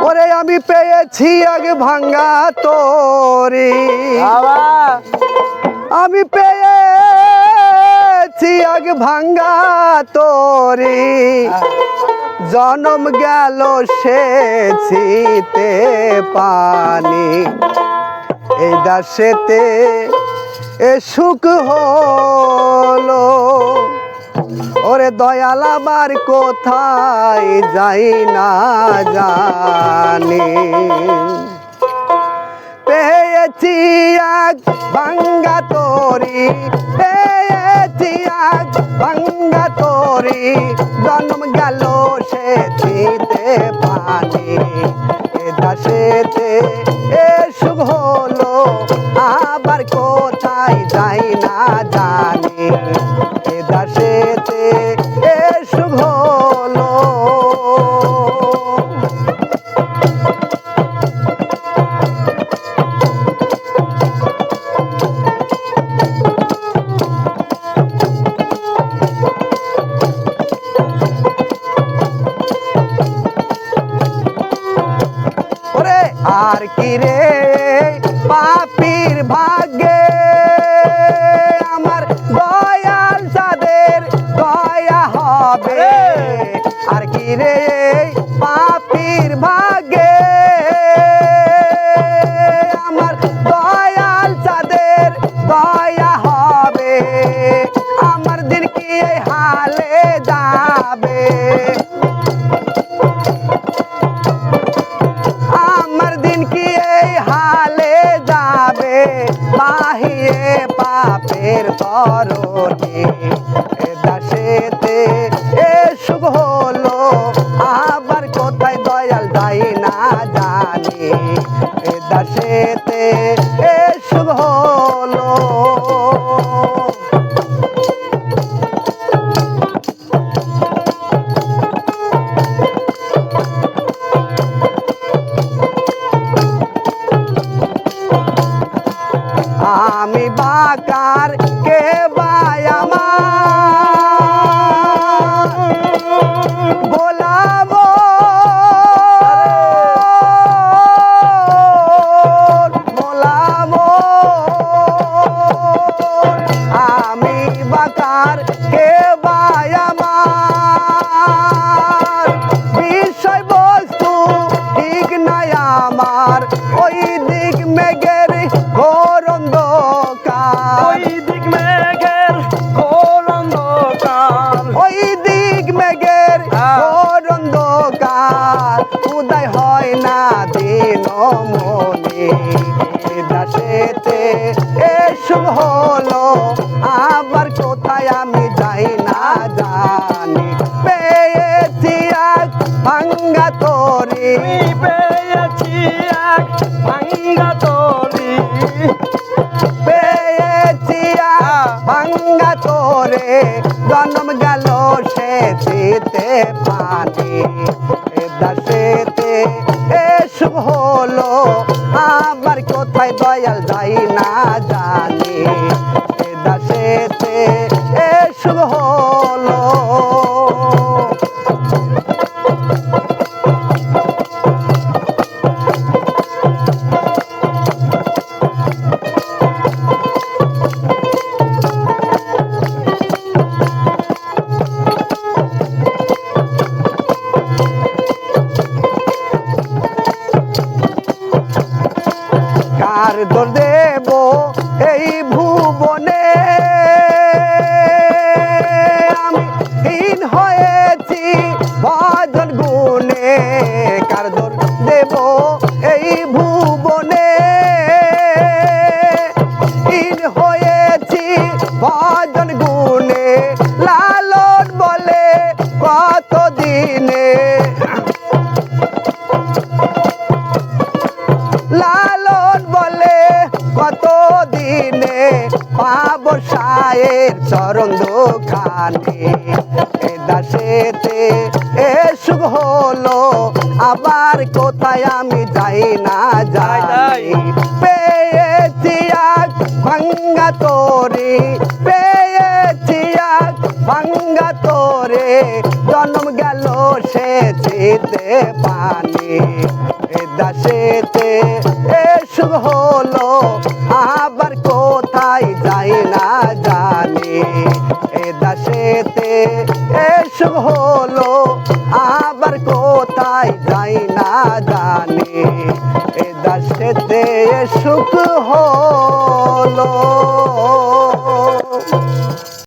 ওরে আমি পেয়েছি আগে ভাঙ্গা তোরে, আমি পেয়েছি আগে ভাঙ্গা তোরে, জনম গেল সেচিতে পানি, এই দাসেতে এ সুখ হলো। ওরে দয়াল আমার কোথায় যাই না জানি, পেয়েছি এক ভাঙ্গা তোরি, পেয়েছি এক ভাঙ্গা তোরি, জন্ম গেল সেচিতে পানি, এ দাসেতে এ সুখ হলো, আবার কোথায় যাই না জানি, এ দাসেতে এ সুখ হলো। আর কি রে পাপীর ভাগ্যে আমার দয়াল যাদের দয়া হবে, আর কি রে পাপীর ভাগ্যে আমার দয়াল যাদের দয়া হবে, আমার দিন কি এই হালে যাবে, বাহিয়ে পাপের তরণী, এ দাসেতে এ সুখ হলো, আবার কোথায় দয়াল যাই না জানি, এ দাসেতে এ সুখ হলো। আমি বাকার কে বাই আমার গোলামো, গোলামো, আমি বাকার কে বাই আমার বিষয় বস্তু ঠিক নাই আমার, ওই দিক মেঘের ঘোর অন্ধকার, ওই দিক মেঘের ঘোর অন্ধকার, ওই দিক মেঘের ঘোর অন্ধকার, উদয় হয় না দিন মনে, এ দাসেতে এ সুখ হলো, আবার কোথায় আমি যাই না জানি, পেয়েছি এক ভাঙ্গা তোরি, পেয়েছি এক ভাঙ্গা তোরি, পেয়েছি ভাঙ্গা তোরে, জন্ম গেল সেচিতে পানি, এ দাসেতে এ সুখ হলো, আবার কোথায় দয়াল যাই না জানি, এ দাসেতে এ সুখ হলো। কার দোষ দেব এই ভুবনে, আমি হীন হয়েছি ভজন গুণে, কার দোষ দেব এই ভুবনে, হীন হয়েছি ভজন গুণে, লালন বলে কত দিনে, লালন বলে কত দিনে, পাব সায়ের চরণ দোকানে, এ দাসেতে এ সুখ হলো, আবার কোথায় আমি যাই না যাই, পেয়েছি এক ভাঙ্গা তোরে, পেয়েছি এক ভাঙ্গা তোরে, জন্ম গেল বসেছিতে পানি এ দাসেতে এ সুখ হলো আবার কোথায় যাই না জানি এ দাসেতে এ সুখ হলো আবার কোথায় যাই না জানি এ দাসেতে এ সুখ হলো